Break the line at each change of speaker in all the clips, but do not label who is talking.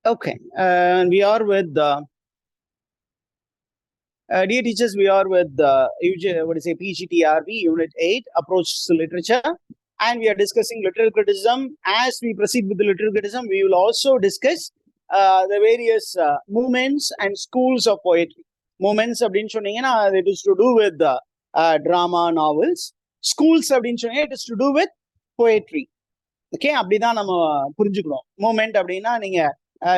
Okay, we are with dear teachers. We are with PGTRB Unit 8, Approach to Literature, and we are discussing literary criticism. As we proceed with the literary criticism, we will also discuss the various movements and schools of poetry. Movements அப்படின்னு சொன்னீங்கன்னா it is to do with drama, novels. Schools அப்படின்னு சொன்னீங்கன்னா it is to do with poetry. Okay, அப்படிதான் நம்ம புரிஞ்சுக்கணும். Moment அப்படின்னா நீங்க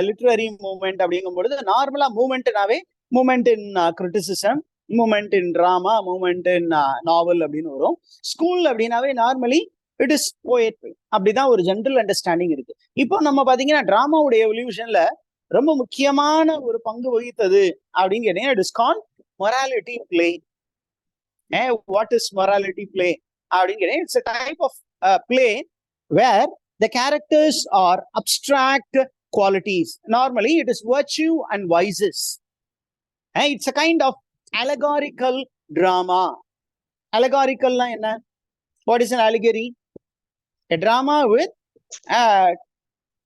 literary moment அப்படிங்கும் பொழுது நார்மலா மூமெண்ட்னாவே மூமெண்ட் இன் கிரிட்டிசிசம், மூமெண்ட் இன் டிராமா, மூமெண்ட் இன் நாவல் அப்படின்னு வரும். ஸ்கூல் அப்படின்னாவே நார்மலி இட் இஸ் போயட்ரி. அப்படிதான் ஒரு ஜென்ரல் அண்டர்ஸ்டாண்டிங் இருக்கு. இப்போ நம்ம பாத்தீங்கன்னா டிராமாவுடைய எவல்யூஷன்ல ரொம்ப முக்கியமான ஒரு பங்கு வகித்தது அப்படின்னு கேட்டீங்கன்னா it is called morality play. What is morality play அப்படின்னு கேட்டீங்கன்னா it's a type of play where the characters are abstract qualities. Normally it is virtue and vices. It's a kind of allegorical drama. Allegorical na enna? What is an allegory? A drama with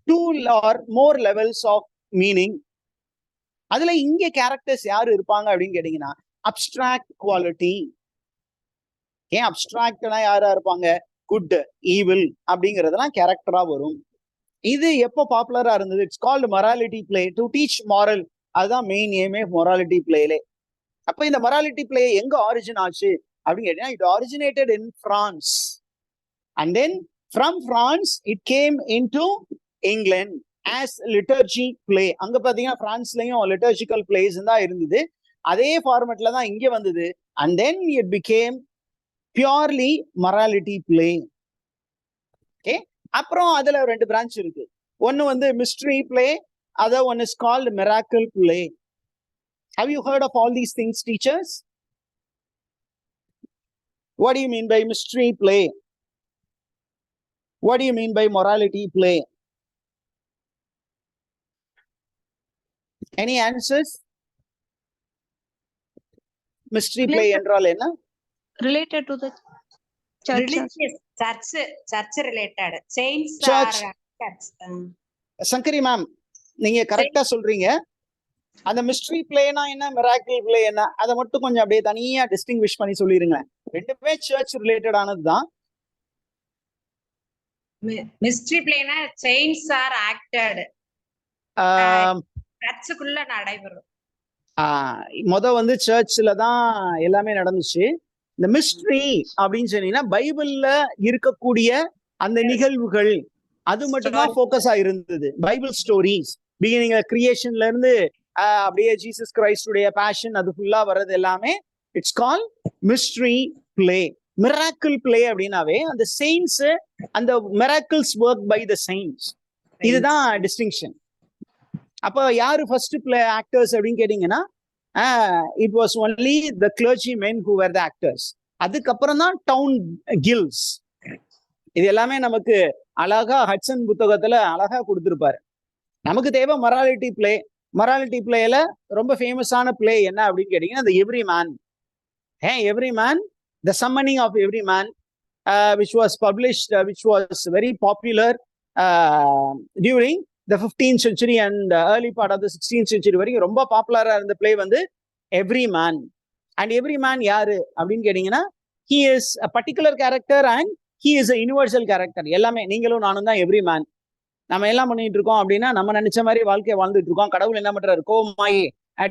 two or more levels of meaning. அதுல இங்க characters யாரு இருப்பாங்க அப்படின்னு கேட்டீங்கன்னா abstract quality. ஏன் அப்டிராக்ட்னா யாரா இருப்பாங்க? Good, evil அப்படிங்கிறதெல்லாம் கேரக்டரா வரும். இது எப்போ பாப்புலரா இருந்தது? It's called morality play, to teach moral. அதுதான் மெயின் எய்மே மொராலிட்டி பிளேலே. அப்ப இந்த மொராலிட்டி பிளே எங்க ஆரிஜின் ஆச்சு அப்படின்னு கேட்டீங்கன்னா it originated in France, and then from France it came into England as liturgy play. அங்க பாத்தீங்கன்னா பிரான்ஸ்லயும் லிட்டர்ஜிக்கல் பிளேஸ் தான் இருந்தது. அதே ஃபார்மேட்ல தான் இங்க வந்தது. And then it became purely morality play. Okay, அப்புறம் அதுல ரெண்டு பிரான்ச் இருக்கு. ஒன்னு வந்து mystery play, other one is called miracle play. Have you heard of all these things teachers? What do you mean by mystery play? What do you mean by morality play? Any answers? Mystery play என்றால் என்ன?
Related to the church.
Religious, church related. Saints
Church.
are church.
Sankari ma'am, நீங்க கரெக்டா சொல்றீங்க. அந்த mystery பிளேனா என்ன, miracle play என்ன, அதை மட்டும் கொஞ்சம் அப்படியே தனியா டிஸ்டிங்விஷ் பண்ணி சொல்லிருங்க. ரெண்டுமே சர்ச் ரிலேட்டட் ஆனதுதான்.
Mystery play na saints are acted. சர்ச்சுக்குள்ள நடைபெறும்.
வந்து சர்ச்ல தான் எல்லாமே நடந்துச்சு. இந்த மிஸ்ட்ரி அப்படின்னு சொன்னீங்கன்னா பைபிள்ல இருக்கக்கூடிய அந்த நிகழ்வுகள் அது மட்டும்தான் ஃபோக்கஸா இருந்தது. பைபிள் ஸ்டோரிஸ் பிகினிங் கிரியேஷன்ல இருந்து அப்படியே ஜீசஸ் கிரைஸ்டுடைய பேஷன் அது ஃபுல்லா வர்றது எல்லாமே it's call mystery play. Miracle play அப்படின்னாவே அந்த செயின்ஸ், அந்த miracles work by the saints. இதுதான் டிஸ்டிங்ஷன். அப்போ யாரு ஃபர்ஸ்ட் பிளே ஆக்டர்ஸ் அப்படின்னு கேட்டீங்கன்னா it was only the clergymen who were the actors. அதுக்கப்புறம் தான் டவுன் கில்ஸ். இது எல்லாமே நமக்கு அழகா ஹட்சன் புத்தகத்துல அழகா கொடுத்திருப்பாரு. நமக்கு தேவை மொராலிட்டி பிளே. மொராலிட்டி பிளேல ரொம்ப ஃபேமஸான பிளே என்ன அப்படின்னு கேட்டீங்கன்னா the Every Man. Every Man, the summoning of Every Man, which was published, which was very popular during the 15th century and early part of the 16th century வரைக்கும் ரொம்ப பாப்புலரா இருந்த play வந்து every man. And every man யாரு அப்படின்னு கேட்டீங்கன்னா he is a particular character and he is a universal character. எல்லாமே நீங்களும் நானும் தான் எவ்ரி மேன். நம்ம எல்லாம் பண்ணிட்டு இருக்கோம் அப்படின்னா நம்ம நினைச்ச மாதிரி வாழ்க்கையை வாழ்ந்துட்டு இருக்கோம். கடவுள் என்ன பண்றாரு? கோமாயி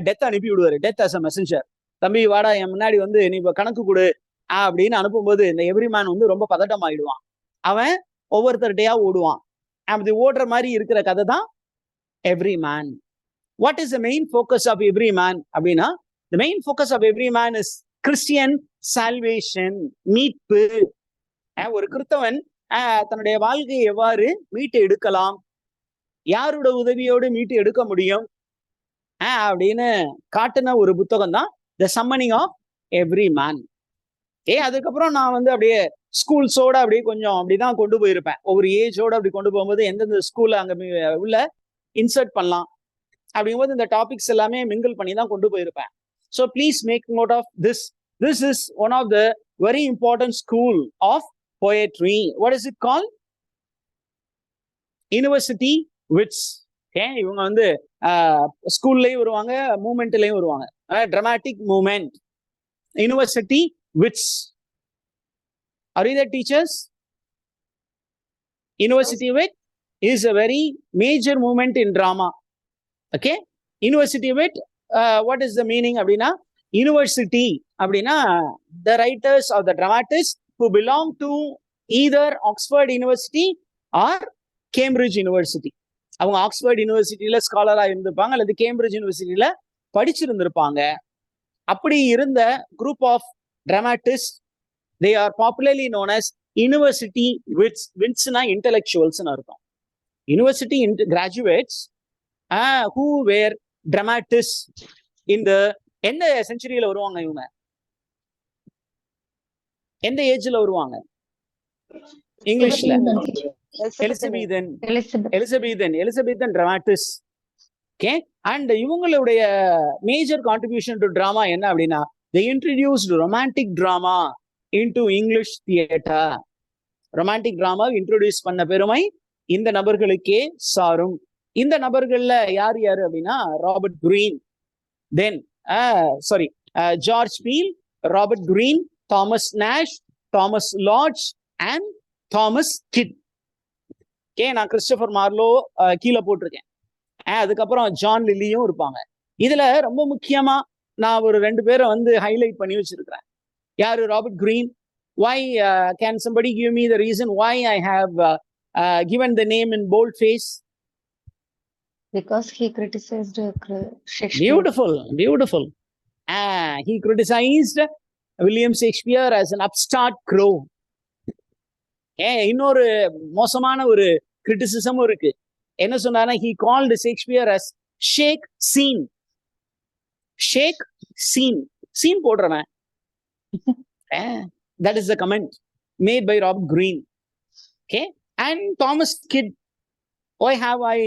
டெத் அனுப்பி விடுவாரு. Death as a messenger. தம்பி வாடா என் முன்னாடி வந்து நீ இப்ப கணக்கு கொடு அப்படின்னு அனுப்பும்போது இந்த எவ்ரி மேன் வந்து ரொம்ப பதட்டம் ஆயிடுவான். அவன் ஒவ்வொருத்தர்கிட்டையா ஓடுவான். அப்படி ஓடுற மாதிரி இருக்கிற கதை தான் Everyman. What is the main focus of Everyman அப்படின்னா the main focus of Everyman is Christian salvation, மீட்பு. ஒரு கிறிஸ்தவன் தன்னுடைய வாழ்க்கையை எவ்வாறு மீட்டு எடுக்கலாம், யாரோட உதவியோடு மீட்டு எடுக்க முடியும் அப்படின்னு காட்டின ஒரு புத்தகம் தான் த சம்மனிங் ஆஃப் எவ்ரி மேன். அதுக்கப்புறம் நான் வந்து அப்படியே ஸ்கூல்ஸோட அப்படியே கொஞ்சம் அப்படிதான் கொண்டு போயிருப்பேன். ஒவ்வொரு ஏஜோட அப்படி கொண்டு போகும்போது எந்தெந்த ஸ்கூல்ல அங்க உள்ள இன்சர்ட் பண்ணலாம் அப்படிங்கும்போது இந்த டாபிக்ஸ் எல்லாமே மிங்கிள் பண்ணி தான் கொண்டு போயிருப்பேன். So please make note of this. This is one of the very important school of poetry. What is it called? University wits. இவங்க வந்து ஸ்கூல்லயும் வருவாங்க, மூமெண்ட்லயும் வருவாங்க. dramatic movement, university wits. Are you there, teachers? University wit is a very major movement in drama. Okay, university wit, what is the meaning அப்படின்னா, university அப்படின்னா the writers or the dramatists who belong to either Oxford University or Cambridge University. அவங்க Oxford யூனிவர்சிட்டியில ஸ்காலரா இருந்திருப்பாங்க அல்லது Cambridge யூனிவர்சிட்டியில படிச்சிருந்திருப்பாங்க. அப்படி இருந்த group of dramatists, they are popularly known as university wits. Witsனா intellectualsனு அர்த்தம். University graduates who were dramatists in the எந்த செஞ்சுரியில வருவாங்க இவங்க? எந்த ஏஜ்ல வருவாங்க? இங்கிலீஷ்ல எலிசபெத்தன் dramatists. ஓகே, அண்ட் இவங்களுடைய மேஜர் கான்ட்ரிபியூஷன் டு டிராமா என்ன அப்படின்னா, they introduced romantic drama into English theater. Romantic drama introduce பண்ண பெருமை இந்த நபர்களுக்கே சாரும். இந்த நபர்கள்ல யார் யாரு அப்படின்னா, Robert Greene, then George Peele, Robert Greene, Thomas Nashe, Thomas Lodge and Thomas Kyd. நான் கிறிஸ்டோபர் மார்லோ கீழே போட்டிருக்கேன். அதுக்கப்புறம் ஜான் லில்லியும் இருப்பாங்க. இதுல ரொம்ப முக்கியமா நான் ஒரு 2 பேரை வந்து ஹைலைட் பண்ணி வச்சிருக்கிறேன். யாரு? Robert green. Why can somebody give me the reason why I have given the name in bold face?
Because he criticized Shakespeare.
Beautiful. He criticized William Shakespeare as an upstart crow. இன்னொரு மோசமான ஒரு கிரிட்டிசிசமும் இருக்கு. என்ன சொன்னாருன்னா, he called Shakespeare as shake scene. Scene போடுறவன். That is the comment made by Robert Greene. Okay, and Thomas Kidd. Why have I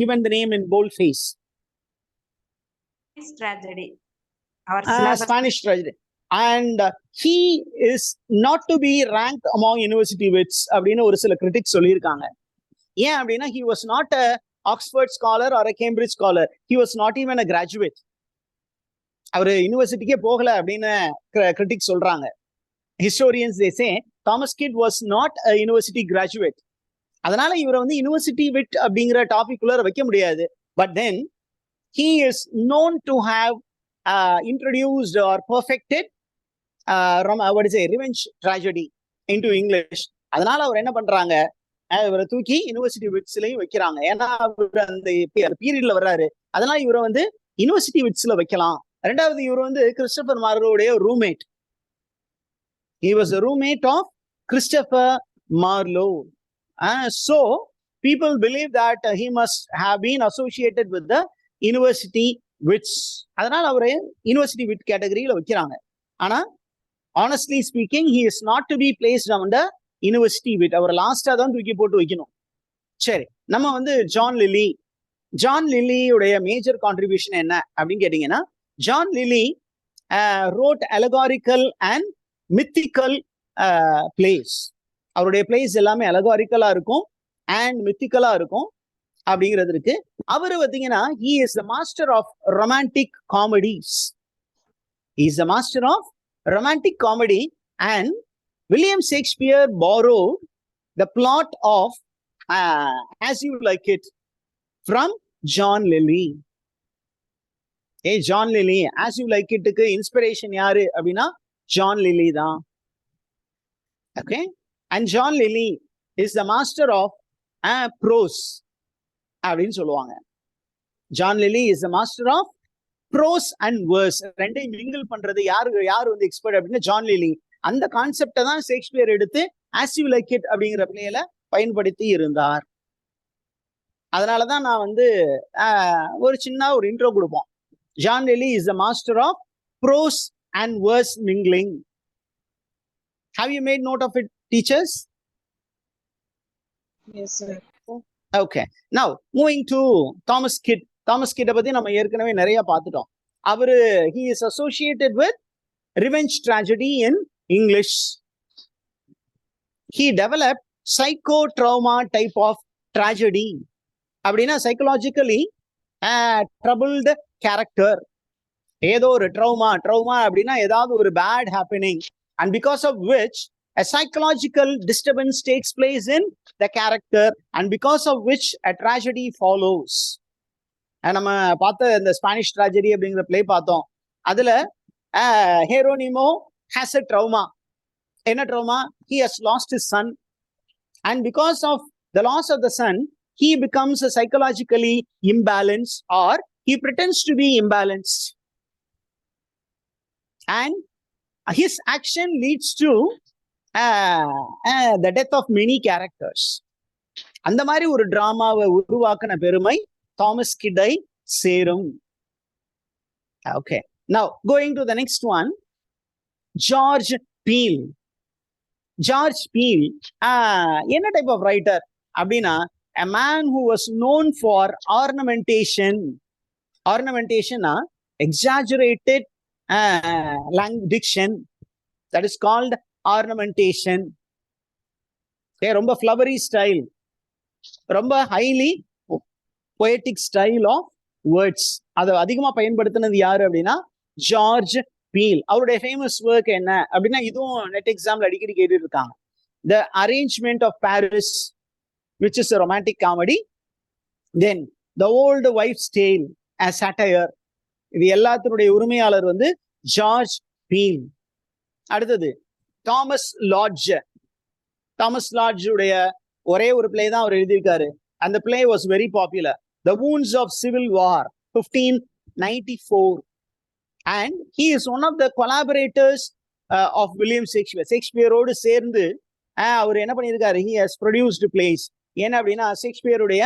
given the name in boldface?
Tragedy.
Spanish tragedy. And he is not to be ranked among university wits அப்படின்னு ஒரு சில critics சொல்லியிருக்காங்க. ஏன் அப்படின்னா, he was not a Oxford scholar or a Cambridge scholar. He was not even a graduate. அவரு யூனிவர்சிட்டிக்கே போகல அப்படின்னு critics சொல்றாங்க. Historians, they say Thomas Kidd was not a university graduate. அதனால இவரை வந்து யூனிவர்சிட்டி விட் அப்படிங்கிற டாபிக் உள்ள வைக்க முடியாது. But then he is known to have introduced or perfected revenge tragedy into English. அதனால அவர் என்ன பண்றாங்க, இவரை தூக்கி யூனிவர்சிட்டி விட்ஸ்லயும் வைக்கிறாங்க. ஏன்னா அவர் அந்த பீரியட்ல வர்றாரு. அதனால இவரை வந்து யூனிவர்சிட்டி விட்ஸ்ல வைக்கலாம். 2வது, இவர் வந்து கிறிஸ்டோபர் மார்லோடைய roommate. He was a roommate of Christopher Marlowe. So people believe that he must have been associated with the university wits. அதனால அவரை யூனிவர்சிட்டி விட் கேட்டகரியில வைக்கிறாங்க. ஆனா honestly speaking, he is not to be placed under university wit. அவர் லாஸ்டா தான் தூக்கி போட்டு வைக்கணும். சரி, நம்ம வந்து ஜான் லில்லியுடைய மேஜர் கான்ட்ரிபியூஷன் என்ன அப்படின்னு கேட்டீங்கன்னா, John Lyly wrote allegorical and mythical plays. அவருடைய பிளேஸ் எல்லாமே அலகாரிக்கலா இருக்கும் அண்ட் மித்திக்கலா இருக்கும் அப்படிங்கிறது இருக்கு. அவரு பார்த்தீங்கன்னா, he is the master of romantic comedies. He is the master of romantic comedy, and William Shakespeare borrowed the plot of As You Like It from John Lilly. John Lilly As You Like It-க்கு inspiration யாரு அப்படின்னா John Lilly தான். Okay, and John Lilly is the master of prose அப்படின்னு சொல்லுவாங்க. John Lilly is the master of prose and verse. ரெண்டையும் mingle பண்றது யாரு வந்து எக்ஸ்பர்ட் அப்படின்னா John Lilly. அந்த கான்செப்டை தான் ஷேக்ஸ்பியர் எடுத்து As You Like It அப்படிங்கிற பிளேல பயன்படுத்தி இருந்தார். அதனாலதான் நான் வந்து ஒரு சின்ன ஒரு இன்ட்ரோ கொடுப்போம். John Lilly is the master of prose and verse mingling. Have you made note of it, teachers?
Yes, sir.
Okay. Now, moving to Thomas Kidd. Thomas Kidd பத்தி நம்ம ஏற்கனவே நிறைய பார்த்துட்டோம். அவரு he is associated with revenge tragedy in English. He developed psychotrauma type of tragedy. அப்படின்னா psychologically troubled character. ஏதோ ஒரு trauma அப்படின்னா ஏதாவது ஒரு bad happening, and because of which a psychological disturbance takes place in the character, and because of which a tragedy follows. நம்ம பார்த்த இந்த Spanish tragedy அப்படிங்கிற பிளே பார்த்தோம். அதுல ஹேரோனிமோ has a trauma. என்ன trauma? He has lost his son, and because of the loss of the son, he becomes psychologically imbalanced, or he pretends to be imbalanced, and his action leads to the death of many characters. அந்த மாதிரி ஒரு டிராமாவை உருவாக்கின பெருமை Thomas கிட்டை சேரும். Okay, now going to the next one, George Peele. George Peele என்ன type of writer அப்படின்னா, a man who was known for ornamentation. Ornamentation, exaggerated diction, that is called ornamentation. ரொம்ப ஃப்ளவரி ஸ்டைல், ரொம்ப highly poetic style of words. அதை அதிகமா பயன்படுத்தினது யாரு அப்படின்னா George Peele. அவருடைய ஃபேமஸ் ஒர்க் என்ன அப்படின்னா, இதுவும் நெட் எக்ஸாம்ல அடிக்கடி கேட்டுட்டு இருக்காங்க. The arraignment of Paris, which is a romantic comedy. Then the old wives tale as satire. இது எல்லாத்தினுடைய உரிமையாளர் வந்து ஜார்ஜ் பீல். அடுத்தது தாமஸ் லாட்ஜ். தாமஸ் லாட்ஜுடைய ஒரே ஒரு பிளே தான் அவர் எழுதியிருக்காரு. அந்த play was very popular, the wounds of civil war, 1594. And he is one of the collaborators of William Shakespeare. ஷேக்ஸ்பியரோடு சேர்ந்து அவர் என்ன பண்ணியிருக்காரு, ஹி ஹஸ் ப்ரொடியூஸ்டு பிளேஸ். என்ன அப்படின்னா ஷேக்ஸ்பியருடைய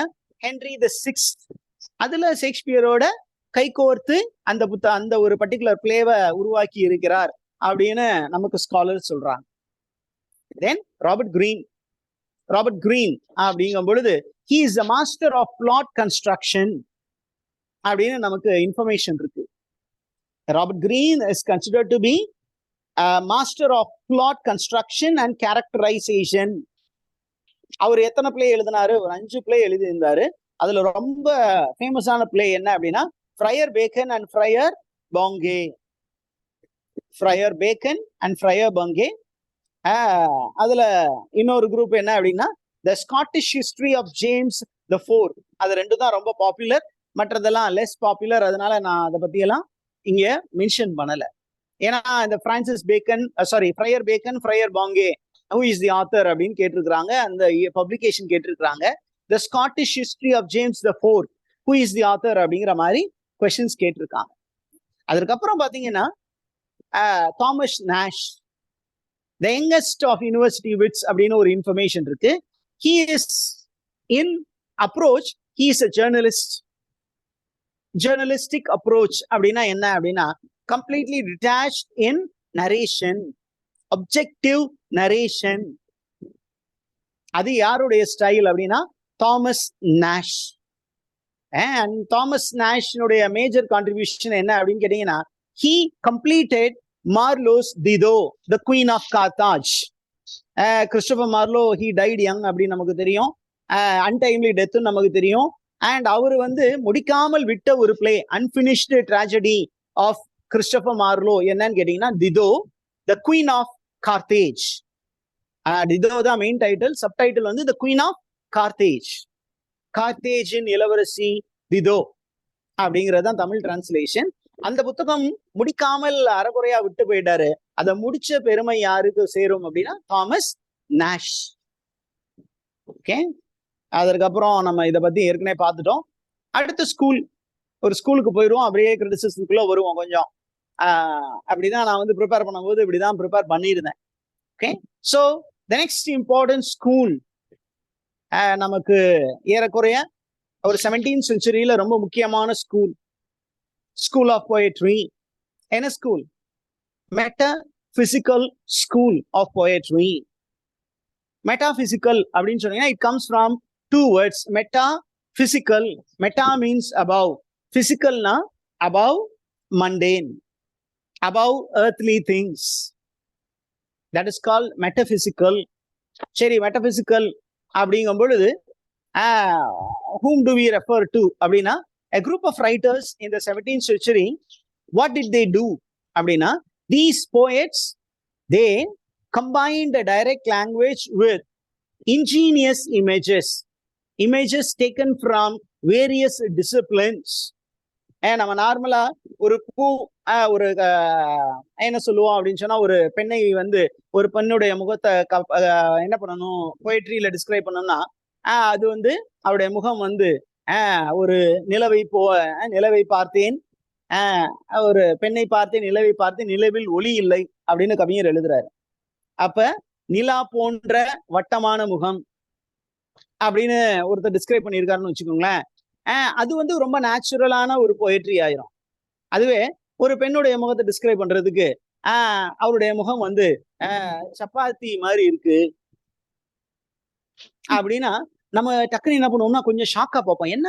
ஹென்ரி தி சிக்ஸ்த், அதுல ஷேக்ஸ்பியரோட கைகோர்த்து அந்த ஒரு பர்டிகுலர் பிளேவை உருவாக்கி இருக்கிறார் அப்படின்னு நமக்கு ஸ்காலர் சொல்றாங்க. தென் ராபர்ட் கிரீன் அப்படிங்கும் பொழுது he is the master of plot construction அப்படின்னு நமக்கு இன்ஃபர்மேஷன் இருக்கு. Robert green is considered to be a master of plot construction and characterization. அவர் எத்தனை பிளே எழுதினாரு? ஒரு 5 பிளே எழுதியிருந்தாரு. அதுல ரொம்ப ஃபேமஸான பிளே என்ன அப்படின்னா Friar Bacon and Friar Bungay. Friar Bacon and Friar Bungay. அதுல இன்னொரு குரூப் என்ன அப்படின்னா the Scottish history of James the Fourth. அது ரெண்டு தான் ரொம்ப பாப்புலர், மற்றதெல்லாம் லெஸ் பாப்புலர். அதனால நான் அதை பத்தியெல்லாம் இங்க மென்ஷன் பண்ணல. ஏன்னா இந்த Francis Bacon, Friar Bacon, Friar Bungay, who is the author அப்படின்னு கேட்டிருக்கிறாங்க. அந்த பப்ளிகேஷன் கேட்டிருக்கிறாங்க. The Scottish history of James the Fourth, who is the author அப்படிங்கிற மாதிரி கொஸ்டின்ஸ் கேட்டிருக்காங்க. அதுக்கப்புறம் பாத்தீங்கன்னா Thomas Nash, the youngest of university wits அப்படின்னு ஒரு இன்ஃபர்மேஷன் இருக்கு. he is in approach, he is a journalistic approach அப்படின்னா என்ன அப்படின்னா completely detached in narration, objective narration. அது யாருடைய ஸ்டைல் அப்படின்னா தாமஸ் நாஷ். அண்ட் தாமஸ் நாஷ்னுடைய மேஜர் கான்ட்ரிபியூஷன் என்ன அப்படின்னு கேட்டீங்கன்னா he completed Marlowe's Dido, the Queen of Carthage. Christopher Marlowe he died young அப்படின்னு நமக்கு தெரியும். அன்டைம்லி டெத் நமக்கு தெரியும். அண்ட் அவர் வந்து முடிக்காமல் விட்ட ஒரு play, unfinished tragedy of Christopher Marlowe என்னன்னு கேட்டீங்கன்னா Dido, the queen of Carthage. Dido தான் மெயின் டைட்டில். சப்டைட்டில் வந்து த குயின் ஆஃப் கார்த்தேஜ், கார்த்தேஜின் இளவரசி டிதோ அப்படிங்கிறது தான் தமிழ் டிரான்ஸ்லேஷன். அந்த புத்தகம் முடிக்காமல் அறகுறையா விட்டு போயிட்டாரு. அதை முடிச்ச பெருமை யாருக்கு சேரும் அப்படின்னா தாமஸ் நாஷ். ஓகே, அதற்கப்புறம் நம்ம இதை பத்தி ஏற்கனவே பார்த்துட்டோம். அடுத்த ஒரு ஸ்கூலுக்கு போயிடுவோம், அப்படியே கிரிட்டிசிசத்துக்குள்ள வருவோம் கொஞ்சம். அப்படிதான் நான் வந்து ப்ரிப்பேர் பண்ணும்போது இப்படிதான் ப்ரிப்பேர் பண்ணியிருந்தேன். Okay, so the next important school நமக்கு ஏறக்குறைய ஒரு 17th centuryல ரொம்ப முக்கியமான ஸ்கூல் ஆஃப் போயட்ரி. என்ன school? Metaphysical school of poetry. Metaphysical அப்படின்னு சொன்னீங்கன்னா it comes from 2 words. Metaphysical, meta means above, பிசிக்கல்னா above mundane, above earthly things. That is called metaphysical. சரி, மெட்டாபிசிக்கல் அப்படிங்கும் பொழுது whom do we refer to அப்படின்னா a group of writers in the 17th century. What did they do அப்படின்னா these poets, they combined a direct language with ingenious images taken from various disciplines. நம்ம நார்மலா ஒரு பூ ஒரு என்ன சொல்லுவோம் அப்படின்னு சொன்னா, ஒரு பெண்ணை வந்து ஒரு பெண்ணுடைய முகத்தை என்ன பண்ணணும், போயட்ரியில டிஸ்கிரைப் பண்ணோம்னா அது வந்து அவருடைய முகம் வந்து ஒரு நிலவை பார்த்தேன், ஒரு பெண்ணை பார்த்தேன், நிலவை பார்த்தேன், நிலவில் ஒளி இல்லை அப்படின்னு கவிஞர் எழுதுறாரு. அப்ப நிலா போன்ற வட்டமான முகம் அப்படின்னு ஒருத்தர் டிஸ்கிரைப் பண்ணியிருக்காருன்னு வச்சுக்கோங்களேன். அது வந்து ரொம்ப நேச்சுரலான ஒரு போயட்ரி ஆயிரும். அதுவே ஒரு பெண்ணுடைய முகத்தை டிஸ்கிரைப் பண்றதுக்கு அவருடைய முகம் வந்து சப்பாத்தி மாதிரி இருக்கு அப்படின்னா நம்ம டக்குனு என்ன பண்ணுவோம்னா கொஞ்சம் ஷாக்கா பார்ப்போம். என்ன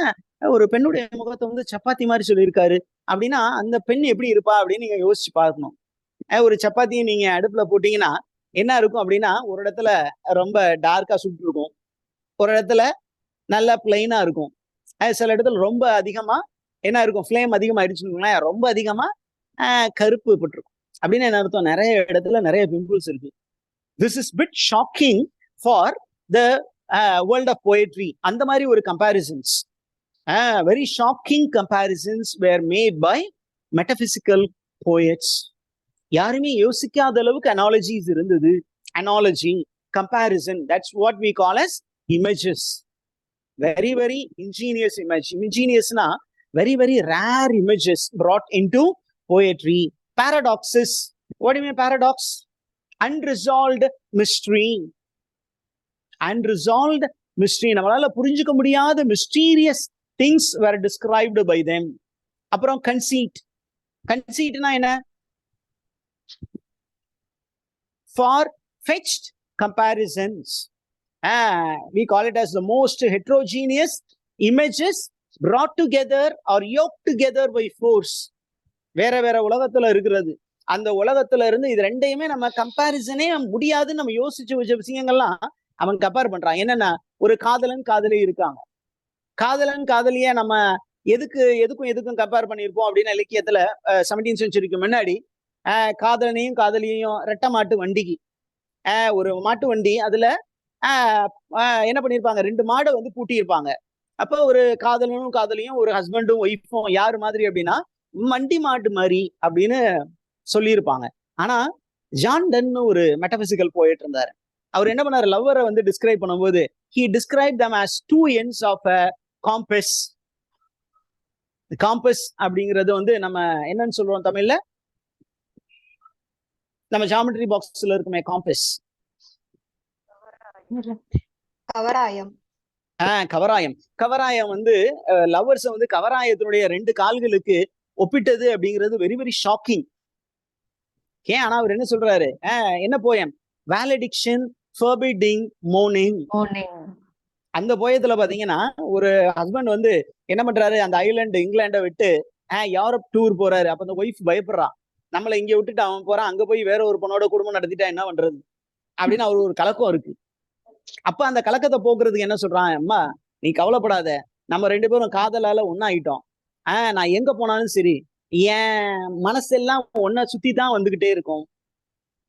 ஒரு பெண்ணுடைய முகத்தை வந்து சப்பாத்தி மாதிரி சொல்லியிருக்காரு அப்படின்னா அந்த பெண் எப்படி இருப்பா அப்படின்னு நீங்க யோசிச்சு பார்க்கணும். ஒரு சப்பாத்தியை நீங்க அடுப்புல போட்டீங்கன்னா என்ன இருக்கும் அப்படின்னா, ஒரு இடத்துல ரொம்ப டார்க்கா சுட்டு இருக்கும், ஒரு இடத்துல நல்லா பிளைனா இருக்கும், சில இடத்துல ரொம்ப அதிகமா என்ன இருக்கும், ஃப்ளேம் அதிகமாயிடுச்சுன்னு ரொம்ப அதிகமா கருப்பு பட்டிருக்கும். அப்படின்னு என்ன அர்த்தம், நிறைய இடத்துல நிறைய பிம்பிள்ஸ் இருக்கு. This is bit shocking for the world of poetry. அந்த மாதிரி ஒரு comparisons, very shocking comparisons were made by metaphysical poets. யாருமே யோசிக்காத அளவுக்கு அனாலஜிஸ் இருந்தது. Analogy, comparison, that's what we call as images. very very ingenious image. Ingenious-na very very rare images brought into poetry. Paradoxes. What do you mean paradox? Unresolved mystery. Unresolved mystery. நம்மளால புரிஞ்சுக்க முடியாத mysterious things were described by them. அப்புறம் conceit. Conceit-na என்ன? Far-fetched comparisons. We call it as the most heterogeneous images brought together or yoked together by force. வேற உலகத்துல இருக்கிறது. அந்த உலகத்துல இருந்து இது ரெண்டையுமே நம்ம கம்பேரிசனே முடியாதுன்னு நம்ம யோசிச்சு வச்ச விஷயங்கள்லாம் அவன் கம்பேர் பண்றான். என்னன்னா, ஒரு காதலன் காதலி இருக்காங்க. காதலன் காதலிய நம்ம எதுக்கும் கம்பேர் பண்ணியிருப்போம் அப்படின்னா, இலக்கியத்துல 17th செஞ்சுரிக்கு முன்னாடி காதலனையும் காதலியையும் ரெட்டை மாட்டு வண்டிக்கு ஒரு மாட்டு வண்டி, அதுல என்ன பண்ணிருப்பாங்க, 2 மாடை வந்து பூட்டியிருப்பாங்க. அப்போ ஒரு காதலனும் காதலியும் ஒரு ஹஸ்பண்டும் ஒய்ஃபும் யாரு மாதிரி அப்படின்னா மண்டி மாட்டு மாதிரி அப்படின்னு சொல்லியிருப்பாங்க. ஆனா ஜான் டன் ஒரு மெட்டபிசிக்கல் போயிட்டு இருந்தாரு. அவர் என்ன பண்ணாரு, லவ்வரை வந்து டிஸ்கிரைப் பண்ணும்போது he described them as 2 ends of a compass. Compass அப்படிங்கிறது வந்து நம்ம என்னன்னு சொல்றோம் தமிழ்ல, நம்ம ஜாமெட்ரி பாக்ஸ்ல இருக்குமே காம்பஸ்,
கவராயம். கவராயம் வந்து லவ்வர்ஸ் வந்து கவராயத்தினுடைய 2 கால்களுக்கு ஒப்பிட்டது அப்படிங்கிறது வெரி வெரி ஷாக்கிங். ஏன், ஆனா அவர் என்ன சொல்றாரு, என்ன போயம், வேலடிக்ஷன் ஃபர்பிடிங் மோர்னிங். அந்த போயத்துல பாத்தீங்கன்னா ஒரு ஹஸ்பண்ட் வந்து என்ன பண்றாரு, அந்த ஐலாண்டு இங்கிலாண்டை விட்டு யூரோப் டூர் போறாரு. அப்ப அந்த ஒய்ஃப் பயப்படுறான், நம்மளை இங்க விட்டுட்டு அவன் போறான், அங்க போய் வேற ஒரு பொண்ணோட குடும்பம் நடத்திட்டா என்ன பண்றது அப்படின்னு அவரு ஒரு கலக்கம் இருக்கு. அப்ப அந்த கலக்கத்தை போக்குறதுக்கு என்ன சொல்றான், அம்மா நீ கவலைப்படாத, நம்ம 2 பேரும் காதலால ஒன்னாயிட்டோம், நான் எங்க போனாலும் சரி என் மனசெல்லாம் ஒன்ன சுத்தி தான் வந்துகிட்டே இருக்கும்,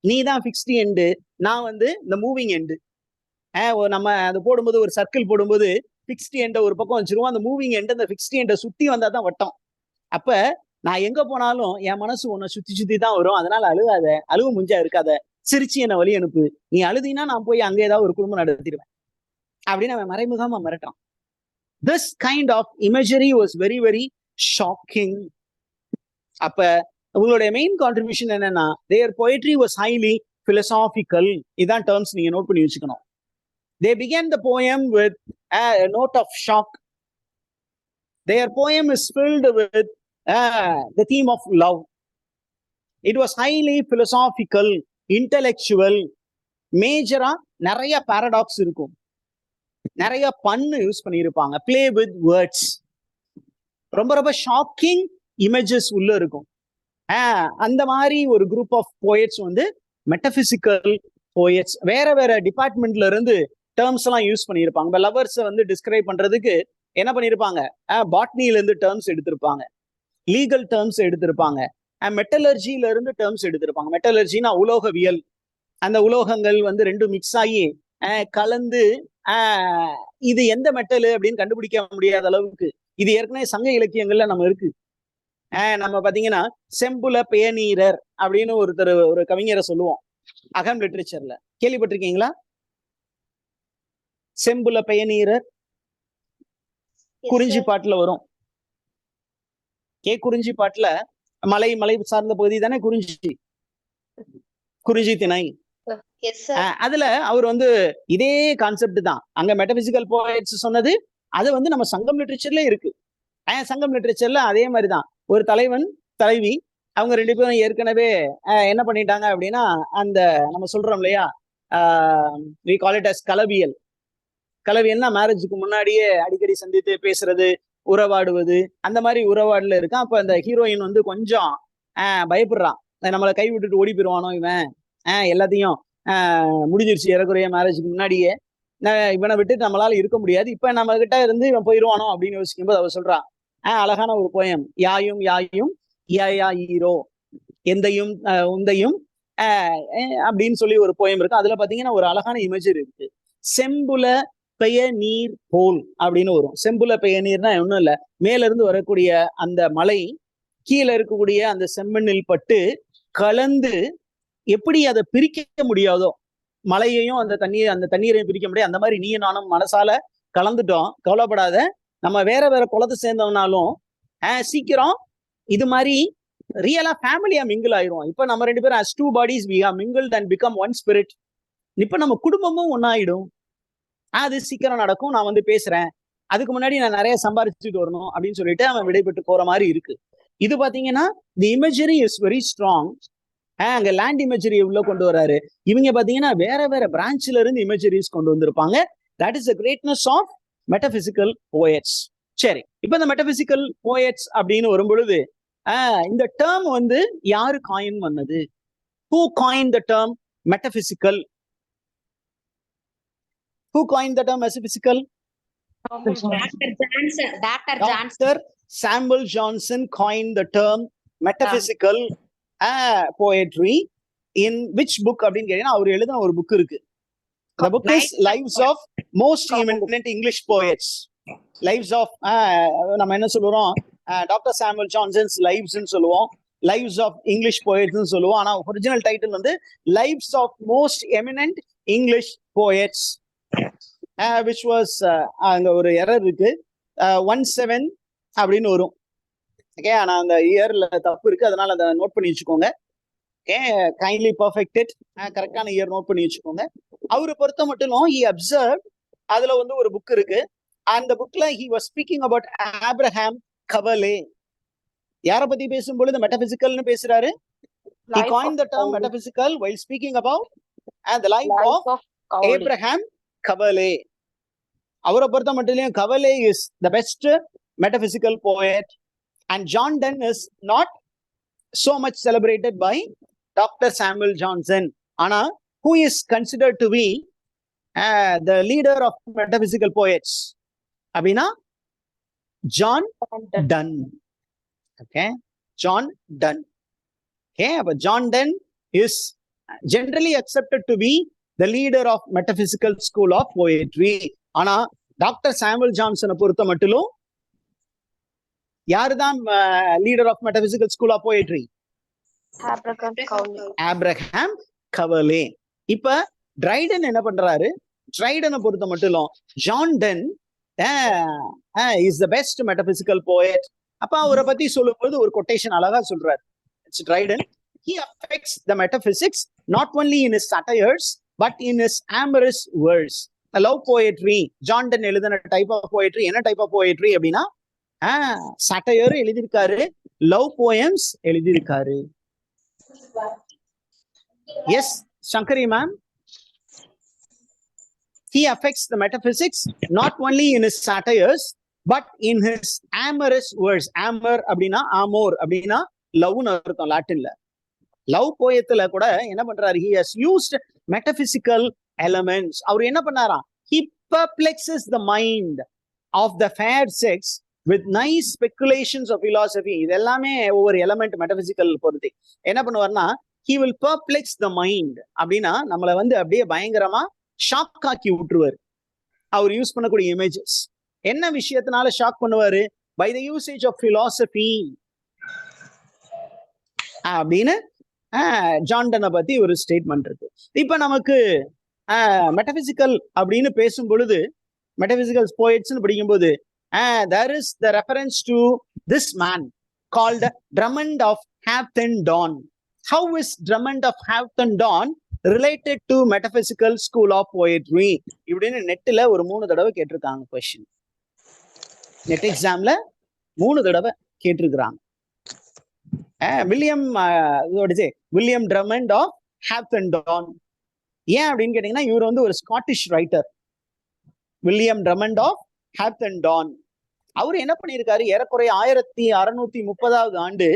நீ தான் ஃபிக்ஸ்டு எண்டு, நான் வந்து இந்த மூவிங் எண்டு. நம்ம அது போடும்போது ஒரு சர்க்கிள் போடும்போது ஃபிக்ஸ்டு எண்டை ஒரு பக்கம் வச்சிருவோம், அந்த மூவிங் எண்டு அந்த ஃபிக்ஸ்டு எண்டை சுத்தி வந்தா தான் வட்டம். அப்ப நான் எங்க போனாலும் என் மனசு உன்னை சுத்தி தான் வரும், அதனால அழுகாத, அழுவு முஞ்சா இருக்காத, சிரிச்சு என்னை வழி அனுப்பு, நீ அழுதினா நான் போய் அங்க ஏதாவது ஒரு குடும்பம் நடத்திடுவேன் அப்படின்னு அவன் மறைமுகமா மிரட்டான். This kind of imagery was very very shocking. அப்ப உங்களுடைய மெயின் கான்ட்ரிபியூஷன் என்னன்னா, their poetry was highly philosophical. இதான் டேர்ம்ஸ் நீங்க நோட் பண்ணி வச்சுக்கணும். They began the poem with a note of shock. Their poem is filled with the theme of love. It was highly philosophical, intellectual. மேஜரா நிறைய paradox இருக்கும், நிறைய பன்னு use பண்ணியிருப்பாங்க, play with words, ரொம்ப ரொம்ப ஷாக்கிங் இமேஜஸ் உள்ள இருக்கும். அந்த மாதிரி ஒரு குரூப் ஆஃப் போயட்ஸ் வந்து மெட்டபிசிக்கல் போயட்ஸ். வேற டிபார்ட்மெண்ட்ல இருந்து
டேர்ம்ஸ் எல்லாம் யூஸ் பண்ணியிருப்பாங்க. இப்போ லவர்ஸை வந்து டிஸ்கிரைப் பண்றதுக்கு என்ன பண்ணியிருப்பாங்க, பாட்னில இருந்து டேர்ம்ஸ் எடுத்திருப்பாங்க, லீகல் டேர்ம்ஸ் எடுத்திருப்பாங்க, மெட்டலர்ஜில இருந்து டேர்ம்ஸ் எடுத்திருப்பாங்க. மெட்டலர்ஜினா உலோகவியல், அந்த உலோகங்கள் வந்து ரெண்டும் மிக்ஸ் ஆகி கலந்து இது எந்த மெட்டல் அப்படின்னு கண்டுபிடிக்க முடியாத அளவுக்கு இது ஏற்கனவே சங்க இலக்கியங்கள்ல நம்ம இருக்கு. நம்ம பாத்தீங்கன்னா செம்புல பேநீரர் அப்படின்னு ஒரு கவிஞரை சொல்லுவோம் அகம் லிட்ரேச்சர்ல. கேள்விப்பட்டிருக்கீங்களா? செம்புல பெயநீரர் குறிஞ்சி பாட்டுல வரும். குறிஞ்சி பாட்டுல மலை சார்ந்த பகுதி தானே குறிஞ்சி திணை. அதுல அவர் வந்து இதே கான்செப்ட் தான் அங்க மெட்டபிசிக்கல் போயட்ஸ் சொன்னது. அது வந்து நம்ம சங்கம் லிட்ரேச்சர்ல இருக்கு. சங்கம் லிட்ரேச்சர்ல அதே மாதிரிதான் ஒரு தலைவன் தலைவி அவங்க 2 பேரும் ஏற்கனவே என்ன பண்ணிட்டாங்க அப்படின்னா, அந்த நம்ம சொல்றோம் இல்லையா, we call it as கலவியல்னா மேரேஜுக்கு முன்னாடியே அடிக்கடி சந்தித்து பேசுறது, உறவாடுவது, அந்த மாதிரி உறவாடுல இருக்கான். அப்ப அந்த ஹீரோயின் வந்து கொஞ்சம் பயப்படுறான், நம்மளை கை விட்டுட்டு ஓடி போயிடுவானோ இவன், எல்லாத்தையும் முடிஞ்சிருச்சு ஏறக்குறைய மேரேஜுக்கு முன்னாடியே, இவனை விட்டு நம்மளால இருக்க முடியாது, இப்ப நம்ம கிட்ட இருந்து இவன் போயிடுவானோ அப்படின்னு யோசிக்கும் போது அவர் சொல்றான் அழகான ஒரு போயம், யாயும் யாயும் யா ஈரோ எந்தையும் உந்தையும் அப்படின்னு சொல்லி ஒரு போயம் இருக்கு. அதுல பாத்தீங்கன்னா ஒரு அழகான இமேஜரி இருக்கு. செம்புல பெய நீர் போல் அப்படின்னு வரும். செம்புல பெய நீர்னா ஒண்ணும் இல்ல, மேல இருந்து வரக்கூடிய அந்த மலை கீழே இருக்கக்கூடிய அந்த செம்மண்ணில் பட்டு கலந்து எப்படி அதை பிரிக்க முடியாதோ, மலையையும் அந்த தண்ணீரையும் பிரிக்க முடியாது, அந்த மாதிரி நீயும் நானும் மனசால கலந்துட்டோம், கவலைப்படாத, நம்ம வேற குலத்தை சேர்ந்தவனாலும் சீக்கிரம் இது மாதிரி ரியலா ஃபேமிலியா மிங்கிள் ஆயிரும். இப்ப நம்ம 2 பேரும் as 2 bodies we are mingled and become one spirit. இப்ப நம்ம குடும்பமும் ஒன்னாயிடும், அது சீக்கிரம் நடக்கும், நான் வந்து பேசுறேன், அதுக்கு முன்னாடி நான் நிறைய சம்பாதிச்சுட்டு வரணும் அப்படின்னு சொல்லிட்டு அவன் விடைபெற்று போற மாதிரி இருக்கு. இது பாத்தீங்கன்னா தி இமேஜரி இஸ் வெரி ஸ்ட்ராங். அங்க லேண்ட் இமேஜரி உள்ள கொண்டு வராரு. இவங்க பாத்தீங்கன்னா வேற பிரான்ச்ல இருந்து இமேஜரிஸ் கொண்டு வந்திருப்பாங்க. That is the greatness of metaphysical poets. சரி, இப்ப இந்த மெட்டபிசிக்கல் போயட்ஸ் அப்படின்னு வரும் பொழுது இந்த டேர்ம் வந்து யாரு காயின் பண்ணது? Who coined the term metaphysical? Who coined the term metaphysical? Dr. Samuel Johnson coined the term metaphysical poetry. In which book அப்படின்னு கேட்டீங்கன்னா அவர் எழுதின ஒரு புக் இருக்கு. The book is Lives of Most Eminent English Poets. Lives of நம்ம என்ன சொல்றோம், doctor Samuel Johnson's லைவ்ஸ்ன்னு சொல்லுவோம், lives of English போயட்ஸ்ன்னு சொல்லுவோம். ஆனா ஒரிஜினல் டைட்டில் வந்து lives of most eminent English poets, which was அங்க ஒரு எரர் இருக்கு, 17 அப்படின்னு வரும். ஓகே, ஆனா அந்த இயர்ல தப்பு இருக்கு, அதனால அதை நோட் பண்ணி வச்சுக்கோங்க. ஓகே, கைண்ட்லி பர்ஃபெக்டட், கரெக்டான இயர் நோட் பண்ணி வச்சுக்கோங்க. அவரை பொறுத்த மட்டும் he observed, அதுல வந்து ஒரு புக் இருக்கு. அந்த புக்ல he was speaking about Abraham Cavale. யார பத்தி பேசும்பொழுது மெட்டபிசிக்கல்னு பேசுறாரு. He coined the term metaphysical while speaking about the life of Abraham Cavale. அவரை பொறுத்த மட்டும் Cavale is the best metaphysical poet and John Donne is not so much celebrated by Dr. Samuel Johnson. ஆனா who is considered to be the leader of metaphysical poets அப்படின்னா John Donne. Okay, John Donne. Okay, but John Donne is generally accepted to be the leader of metaphysical school of poetry. ஆனா doctor Samuel ஜான்சனை பொறுத்த மட்டும் யாருதான் leader of metaphysical school of poetry? Abraham Cowley. இப்ப Dryden என்ன பண்றாரு? ட்ரைடனை பொறுத்த மட்டும் John Donne is the best metaphysical poet. அப்ப அவரை பத்தி சொல்லும்போது ஒரு கொட்டேஷன் அழகா சொல்றாரு. It's Dryden. He affects the metaphysics not only in his satires but in his amorous verse. Love poetry, John Donne எழுதின டைப் ஆஃப் போயட்ரி. என்ன type of poetry அப்படின்னா satire எழுதியிருக்காரு, லவ் போயம்ஸ் எழுதியிருக்காரு. S Sankari ma'am. He affects the metaphysics not only in his satires but in his amorous verse. Amor அப்படின்னா amor அப்படின்னா லவ்னு அர்த்தம் லாட்டின்ல. Love போயத்துல கூட என்ன பண்றாரு? He has used metaphysical elements. அவர் என்ன பண்ணாராம்? He perplexes the mind of the fair sex with nice speculations of philosophy. இது எல்லாமே ஒவ்வொரு எலமெண்ட் மெட்டபிசிக்கல் பொறுத்து என்ன பண்ணுவார்னா, he will perplex the mind அப்படின்னா நம்மளை வந்து அப்படியே பயங்கரமா ஷாக் ஆக்கி விட்டுருவாரு. அவர் யூஸ் பண்ணக்கூடிய இமேஜஸ் என்ன விஷயத்தினால ஷாக் பண்ணுவாரு? By the usage of philosophy அப்படின்னு ஜான்டனை பத்தி ஒரு ஸ்டேட்மெண்ட் இருக்கு. இப்ப நமக்கு மெட்டபிசிக்கல் அப்படின்னு பேசும் பொழுது, மெட்டபிசிக்கல் போயட்ஸ் படிக்கும்போது there is the reference to this man called Drummond of Hawthorne. How is Drummond of Hawthorne related to metaphysical school of poetry? இப்படின்னு நெட்ல ஒரு 3 தடவை கேட்டிருக்காங்க கொஸ்டின். நெட் எக்ஸாம்ல 3 தடவை கேட்டிருக்கிறாங்க. William Drummond of Hawthornden. ஏன் அப்படின்னு கேட்டீங்கன்னா, இவர் வந்து ஒரு Scottish writer. William Drummond of Hawthornden அவர் என்ன பண்ணியிருக்காரு, ஏறக்குறைய 1630 ஆண்டு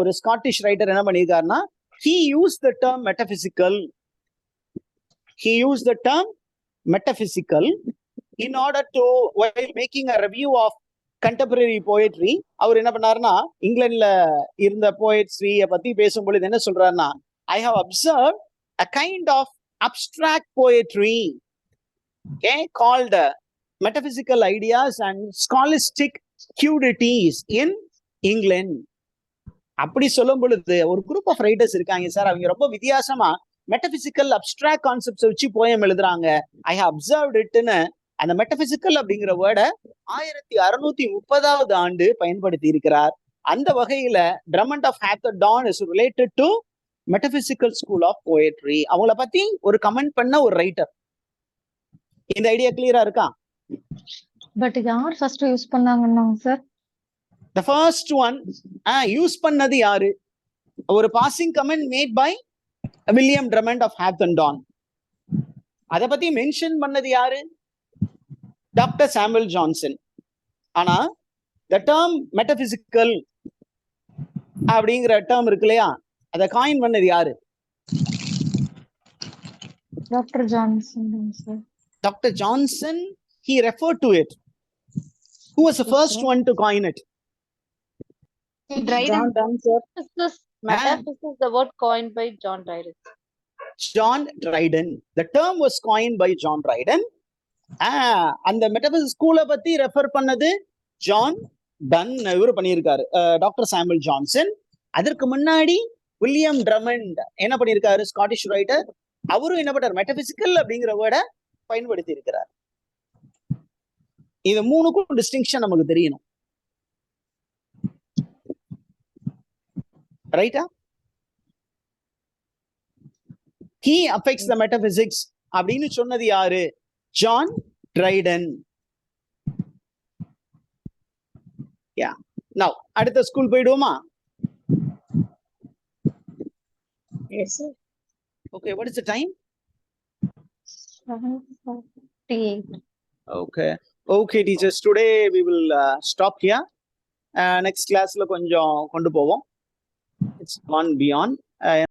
ஒரு ஸ்காட்டிஷ் ரைட்டர் என்ன பண்ணியிருக்காருன்னா, he used the term metaphysical. He used the term metaphysical in order to, while making a review of contemporary poetry, அவர் என்ன பண்ணாருன்னா, இங்கிலாந்துல இருந்த போயட்ரியை பத்தி பேசும்பொழுது என்ன சொல்றாருன்னா, I have observed a kind of abstract poetry, okay, called metaphysical ideas and scholastic curiosities in England. அப்படி சொல்லும் பொழுது ஒரு குரூப் ஆஃப் ரைட்டர்ஸ் இருக்காங்க சார், அவங்க ரொம்ப வித்தியாசமா மெட்டபிசிக்கல் அப்டிராக்ட் கான்செப்ட்ஸ் வச்சு போயம் எழுதுறாங்க. ஐ ஹவ் அப்சர்வ்ட் இட்னு அந்த மெட்டபிசிக்கல் அப்படிங்கிற வேர்டை 1630 ஆண்டு பயன்படுத்தி இருக்கிறார். அந்த வகையில Drummond of Hawthornden is related to metaphysical school of poetry. அவங்கள பத்தி ஒரு கமெண்ட் பண்ண ஒரு ரைட்டர். இந்த ஐடியா கிளியரா இருக்கா?
பட் யார் ஃபர்ஸ்ட் யூஸ் பண்ணாங்கன்னா sir,
the first one use பண்ணது யாரு? ஒரு passing comment made by William Drummond of Hawthornden. அத பத்தி மென்ஷன் பண்ணது யாரு? Doctor Samuel Johnson. ஆனா the term metaphysical அப்படிங்கிற டேர்ம் இருக்கு இல்லையா, அதை காயின் பண்ணது யாரு?
Doctor Johnson sir.
Doctor Johnson, he referred to it. Who was the first one to coin it?
Dryden.
Metaphysics, the word coined by John Dryden.
John Dryden. The term was coined by John Dryden. அந்த மெட்டபிசிக்ஸ் ஸ்கூலை பத்தி refer பண்ணது John ton இவர் பண்ணியிருக்காரு, doctor Samuel Johnson. அதற்கு முன்னாடி William ட்ரமண்ட் என்ன பண்ணியிருக்காரு, ஸ்காட்டிஷ் ரைட்டர். அவரும் என்ன பண்ணார், மெட்டபிசிக்கல் அப்படிங்கிற வேர்டை பயன்படுத்தி இருக்கிறார். இது மூணுக்கும் டிஸ்டிங்ஷன் நமக்கு தெரியணும், ரைட்டா? He affects the metaphysics அப்படின்னு சொன்னது யாரு? John Triton. Yeah. Now அடுத்த school போயிடுவோமா?
Yes sir.
Okay, what is the time?
7:48.
Okay teachers, today we will stop here. Next classல கொஞ்சம் கொண்டு போவோம். It's gone beyond.